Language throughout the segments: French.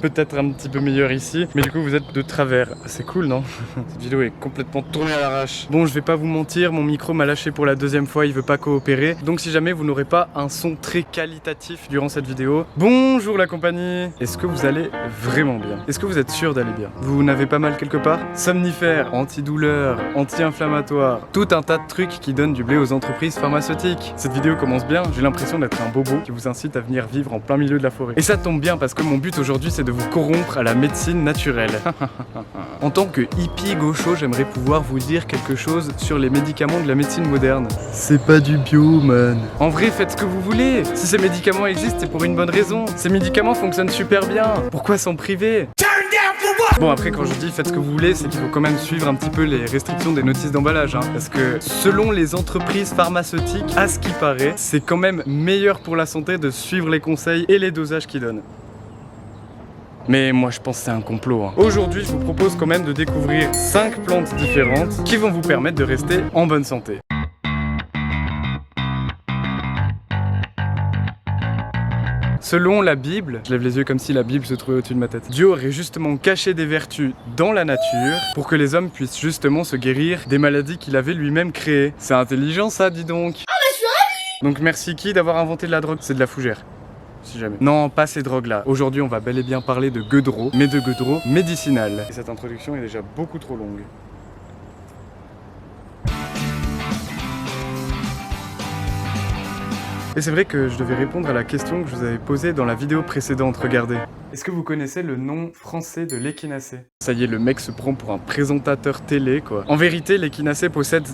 peut-être un petit peu meilleur ici. Mais du coup, vous êtes de travers. C'est cool, non? Cette vidéo est complètement tournée à l'arrache. Bon, je vais pas vous mentir, mon micro m'a lâché pour la deuxième fois, il veut pas coopérer. Donc si jamais vous n'aurez pas un son très qualitatif durant cette vidéo, bonjour la compagnie. Est-ce que vous allez vraiment bien? Est-ce que vous êtes sûr d'aller bien? Vous n'avez pas mal quelque part? Somnifères, antidouleurs, anti-inflammatoires, tout un tas de trucs qui donnent du blé aux entreprises pharmaceutiques. Cette vidéo commence bien, j'ai l'impression d'être un bobo qui vous incite à venir vivre en plein milieu de la forêt. Et ça tombe bien parce que mon but aujourd'hui c'est de vous corrompre à la médecine naturelle. En tant que hippie gaucho, j'aimerais pouvoir vous dire quelque chose sur les médicaments de la médecine moderne. C'est pas du bio, man. En vrai, faites ce que vous voulez. Si ces médicaments existent, c'est pour une bonne raison. Ces médicaments fonctionnent super bien. Pourquoi s'en priver? Bon, après, quand je dis faites ce que vous voulez, c'est qu'il faut quand même suivre un petit peu les restrictions des notices d'emballage, hein, parce que selon les entreprises pharmaceutiques, à ce qui paraît, c'est quand même meilleur pour la santé de suivre les conseils et les dosages qu'ils donnent. Mais moi je pense que c'est un complot, hein. Aujourd'hui, je vous propose quand même de découvrir 5 plantes différentes qui vont vous permettre de rester en bonne santé. Selon la Bible, je lève les yeux comme si la Bible se trouvait au-dessus de ma tête, Dieu aurait justement caché des vertus dans la nature pour que les hommes puissent justement se guérir des maladies qu'il avait lui-même créées. C'est intelligent ça, dis donc. Ah mais je suis ravi. Donc merci qui d'avoir inventé de la drogue? C'est de la fougère. Si jamais. Non, pas ces drogues-là. Aujourd'hui, on va bel et bien parler de gueudreau, mais de gueudreau médicinal. Et cette introduction est déjà beaucoup trop longue. Et c'est vrai que je devais répondre à la question que je vous avais posée dans la vidéo précédente, regardez. Est-ce que vous connaissez le nom français de l'échinacée? Ça y est, le mec se prend pour un présentateur télé, quoi. En vérité, l'échinacée possède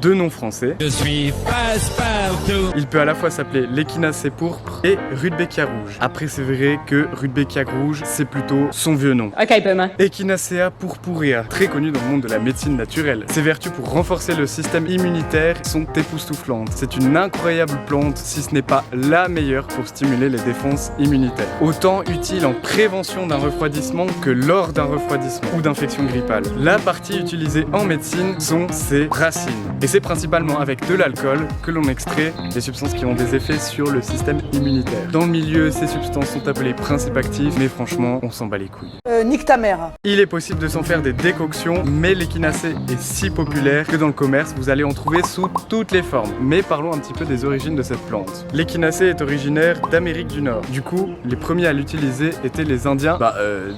2 noms français. Je suis passe-partout. Il peut à la fois s'appeler l'échinacée pourpre et Rudbeckia rouge. Après, c'est vrai que Rudbeckia rouge, c'est plutôt son vieux nom. Ok, Bema. Echinacea purpurea, très connu dans le monde de la médecine naturelle. Ses vertus pour renforcer le système immunitaire sont époustouflantes. C'est une incroyable plante, si ce n'est pas la meilleure pour stimuler les défenses immunitaires. Autant utile en prévention d'un refroidissement que lors d'un refroidissement ou d'infection grippale. La partie utilisée en médecine sont ses racines. Et c'est principalement avec de l'alcool que l'on extrait des substances qui ont des effets sur le système immunitaire. Dans le milieu, ces substances sont appelées principes actifs, mais franchement, on s'en bat les couilles. Nique ta mère. Il est possible de s'en faire des décoctions, mais l'échinacée est si populaire que dans le commerce, vous allez en trouver sous toutes les formes. Mais parlons un petit peu des origines de cette plante. L'échinacée est originaire d'Amérique du Nord. Du coup, les premiers à l'utiliser étaient les Indiens,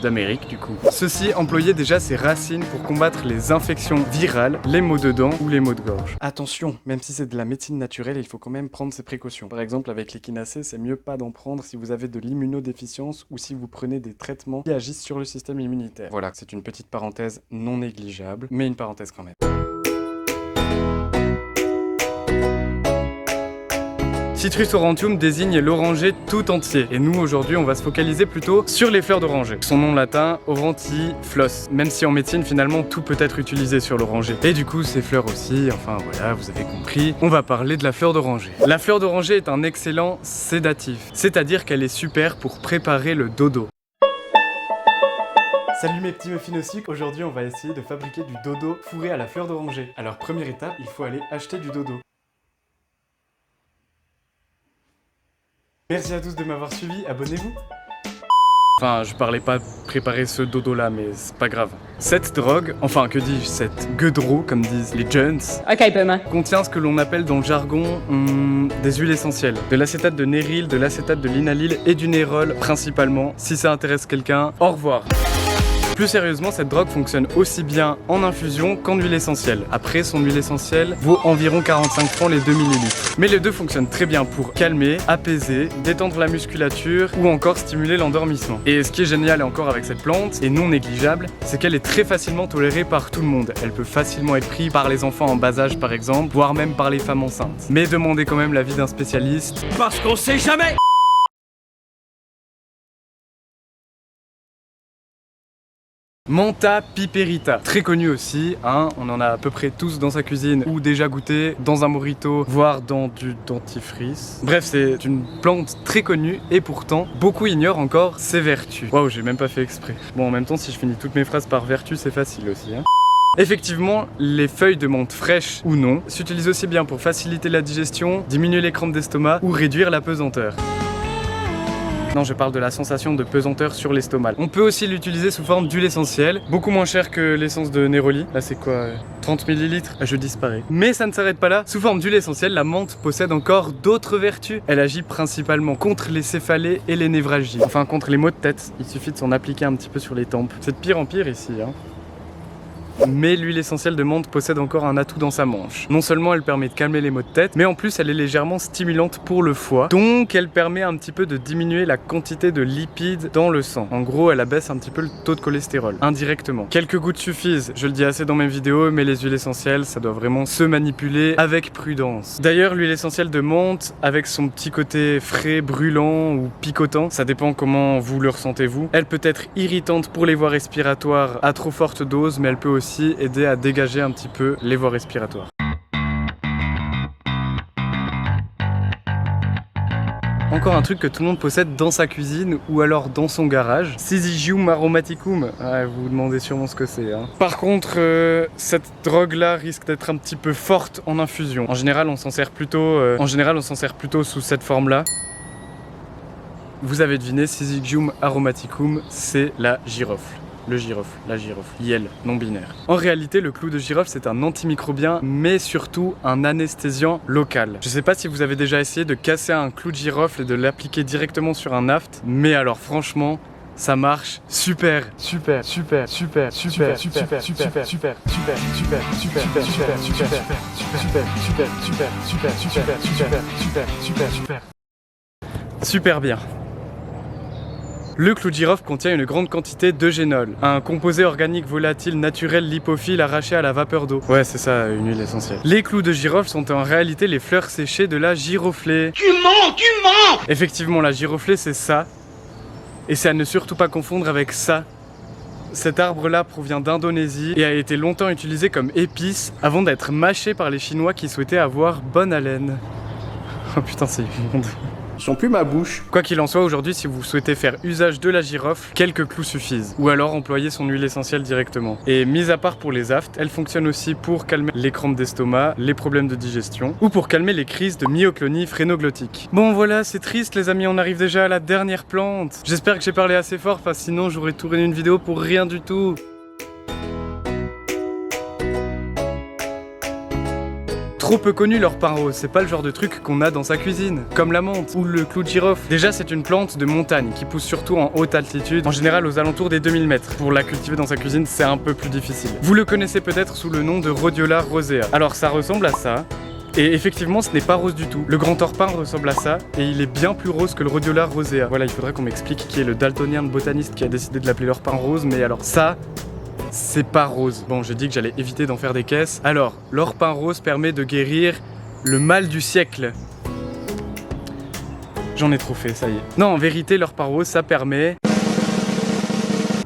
d'Amérique du coup. Ceux-ci employaient déjà ses racines pour combattre les infections virales, les maux de dents ou les maux de gorge. Attention, même si c'est de la médecine naturelle, il faut quand même prendre ses précautions. Par exemple, avec l'échinacée, c'est mieux pas d'en prendre si vous avez de l'immunodéficience ou si vous prenez des traitements qui agissent sur le système immunitaire. Voilà, c'est une petite parenthèse non négligeable, mais une parenthèse quand même. Citrus aurantium désigne l'oranger tout entier. Et nous, aujourd'hui, on va se focaliser plutôt sur les fleurs d'oranger. Son nom latin, aurantifloss. Même si en médecine, finalement, tout peut être utilisé sur l'oranger. Et du coup, ces fleurs aussi, enfin voilà, vous avez compris. On va parler de la fleur d'oranger. La fleur d'oranger est un excellent sédatif. C'est-à-dire qu'elle est super pour préparer le dodo. Salut mes petits muffins au sucre, aujourd'hui on va essayer de fabriquer du dodo fourré à la fleur d'oranger. Alors première étape, il faut aller acheter du dodo. Merci à tous de m'avoir suivi, abonnez-vous. Enfin, je parlais pas de préparer ce dodo là, mais c'est pas grave. Cette drogue, enfin que dis-je, cette gueudreau, comme disent les jeunes, contient ce que l'on appelle dans le jargon des huiles essentielles. De l'acétate de néryle, de l'acétate de linalyle et du nérol principalement. Si ça intéresse quelqu'un, au revoir. Plus sérieusement, cette drogue fonctionne aussi bien en infusion qu'en huile essentielle. Après, son huile essentielle vaut environ 45 francs les 2 ml. Mais les deux fonctionnent très bien pour calmer, apaiser, détendre la musculature ou encore stimuler l'endormissement. Et ce qui est génial encore avec cette plante, et non négligeable, c'est qu'elle est très facilement tolérée par tout le monde. Elle peut facilement être prise par les enfants en bas âge par exemple, voire même par les femmes enceintes. Mais demandez quand même l'avis d'un spécialiste. Parce qu'on sait jamais! Mentha piperita, très connu aussi, hein, on en a à peu près tous dans sa cuisine ou déjà goûté dans un mojito, voire dans du dentifrice. Bref, c'est une plante très connue et pourtant, beaucoup ignorent encore ses vertus. Waouh, j'ai même pas fait exprès. Bon, en même temps, si je finis toutes mes phrases par vertu, c'est facile aussi, hein. Effectivement, les feuilles de menthe fraîches ou non s'utilisent aussi bien pour faciliter la digestion, diminuer les crampes d'estomac ou réduire la pesanteur. Non, je parle de la sensation de pesanteur sur l'estomac. On peut aussi l'utiliser sous forme d'huile essentielle, beaucoup moins cher que l'essence de Neroli. Là c'est quoi 30 ml? Je disparais. Mais ça ne s'arrête pas là. Sous forme d'huile essentielle, la menthe possède encore d'autres vertus. Elle agit principalement contre les céphalées et les névralgies. Enfin contre les maux de tête. Il suffit de s'en appliquer un petit peu sur les tempes. C'est de pire en pire ici, hein. Mais l'huile essentielle de menthe possède encore un atout dans sa manche. Non seulement elle permet de calmer les maux de tête, mais en plus elle est légèrement stimulante pour le foie. Donc elle permet un petit peu de diminuer la quantité de lipides dans le sang. En gros, elle abaisse un petit peu le taux de cholestérol, indirectement. Quelques gouttes suffisent, je le dis assez dans mes vidéos, mais les huiles essentielles, ça doit vraiment se manipuler avec prudence. D'ailleurs, l'huile essentielle de menthe, avec son petit côté frais, brûlant ou picotant, ça dépend comment vous le ressentez vous, elle peut être irritante pour les voies respiratoires à trop forte dose, mais elle peut aussi aider à dégager un petit peu les voies respiratoires. Encore un truc que tout le monde possède dans sa cuisine ou alors dans son garage, Syzygium aromaticum. Ah, vous vous demandez sûrement ce que c'est, hein. Par contre, cette drogue là risque d'être un petit peu forte en infusion. En général, on s'en sert plutôt sous cette forme là. Vous avez deviné, Syzygium aromaticum, c'est la girofle. Le girofle, la girofle, YEL, non binaire. En réalité, le clou de girofle, c'est un antimicrobien, mais surtout un anesthésiant local. Je sais pas si vous avez déjà essayé de casser un clou de girofle et de l'appliquer directement sur un aft, mais alors franchement, ça marche super, super, super, super, super, super, super, super, super, super, super, super, super, super, super, super, super, super, super, super bien. Le clou de girofle contient une grande quantité d'eugénol, un composé organique volatile naturel lipophile arraché à la vapeur d'eau. Ouais, c'est ça, une huile essentielle. Les clous de girofle sont en réalité les fleurs séchées de la giroflée. Tu mens, tu mens! Effectivement, la giroflée, c'est ça. Et c'est à ne surtout pas confondre avec ça. Cet arbre-là provient d'Indonésie et a été longtemps utilisé comme épice avant d'être mâché par les Chinois qui souhaitaient avoir bonne haleine. Oh putain, c'est immonde. Ils sont plus ma bouche. Quoi qu'il en soit, aujourd'hui, si vous souhaitez faire usage de la girofle, quelques clous suffisent. Ou alors employer son huile essentielle directement. Et mis à part pour les aftes, elle fonctionne aussi pour calmer les crampes d'estomac, les problèmes de digestion, ou pour calmer les crises de myoclonie phrénoglottique. Bon voilà, c'est triste les amis, on arrive déjà à la dernière plante. J'espère que j'ai parlé assez fort, parce que sinon j'aurais tourné une vidéo pour rien du tout. Trop peu connu leur pain rose, c'est pas le genre de truc qu'on a dans sa cuisine, comme la menthe ou le clou de girofle. Déjà c'est une plante de montagne qui pousse surtout en haute altitude, en général aux alentours des 2000 mètres. Pour la cultiver dans sa cuisine c'est un peu plus difficile. Vous le connaissez peut-être sous le nom de Rhodiola rosea. Alors ça ressemble à ça. Et effectivement ce n'est pas rose du tout. Le grand orpin ressemble à ça et il est bien plus rose que le Rhodiola rosea. Voilà, il faudrait qu'on m'explique qui est le daltonien botaniste qui a décidé de l'appeler l'orpin rose, mais alors ça... c'est pas rose. Bon, j'ai dit que j'allais éviter d'en faire des caisses. Alors, l'orpin rose permet de guérir le mal du siècle. J'en ai trop fait, ça y est. Non, en vérité, l'orpin rose, ça permet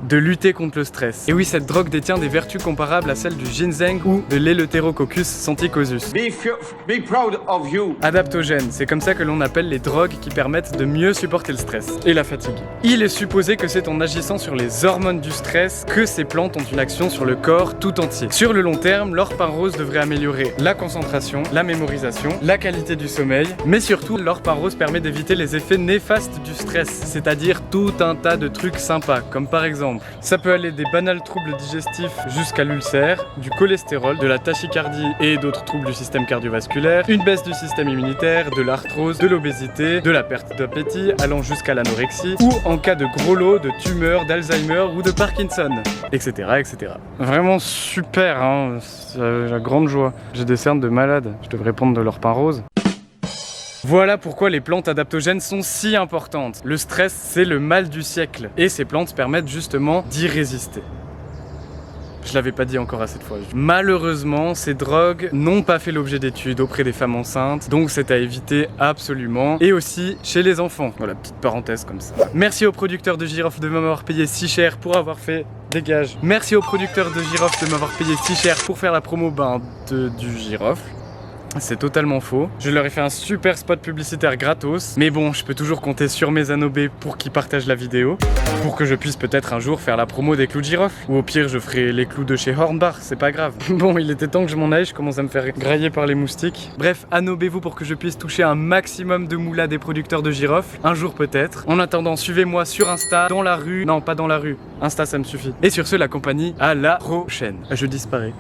de lutter contre le stress. Et oui, cette drogue détient des vertus comparables à celles du ginseng ou de l'Eleutherococcus santicosus. Be proud of you. Adaptogènes, c'est comme ça que l'on appelle les drogues qui permettent de mieux supporter le stress et la fatigue. Il est supposé que c'est en agissant sur les hormones du stress que ces plantes ont une action sur le corps tout entier. Sur le long terme, l'orpin rose devrait améliorer la concentration, la mémorisation, la qualité du sommeil, mais surtout, l'orpin rose permet d'éviter les effets néfastes du stress, c'est-à-dire tout un tas de trucs sympas, comme par exemple ça peut aller des banals troubles digestifs jusqu'à l'ulcère, du cholestérol, de la tachycardie et d'autres troubles du système cardiovasculaire, une baisse du système immunitaire, de l'arthrose, de l'obésité, de la perte d'appétit allant jusqu'à l'anorexie, ou en cas de gros lot, de tumeurs, d'Alzheimer ou de Parkinson, etc. etc. Vraiment super, hein, c'est la grande joie. J'ai des cernes de malade, je devrais prendre de l'orpin rose. Voilà pourquoi les plantes adaptogènes sont si importantes. Le stress, c'est le mal du siècle. Et ces plantes permettent justement d'y résister. Je l'avais pas dit encore assez de fois. Malheureusement, ces drogues n'ont pas fait l'objet d'études auprès des femmes enceintes, donc c'est à éviter absolument. Et aussi chez les enfants. Voilà, petite parenthèse comme ça. Merci aux producteurs de girofle de m'avoir payé si cher pour avoir fait... Dégage. Merci aux producteurs de girofle de m'avoir payé si cher pour faire la promo du girofle. C'est totalement faux. Je leur ai fait un super spot publicitaire gratos. Mais bon, je peux toujours compter sur mes anobés pour qu'ils partagent la vidéo. Pour que je puisse peut-être un jour faire la promo des clous de girofle. Ou au pire, je ferai les clous de chez Hornbach, c'est pas grave. Bon, il était temps que je m'en aille, je commence à me faire grailler par les moustiques. Bref, anobez-vous pour que je puisse toucher un maximum de moulas des producteurs de girofle. Un jour peut-être. En attendant, suivez-moi sur Insta, dans la rue. Non, pas dans la rue. Insta, ça me suffit. Et sur ce, la compagnie, à la prochaine. Je disparais.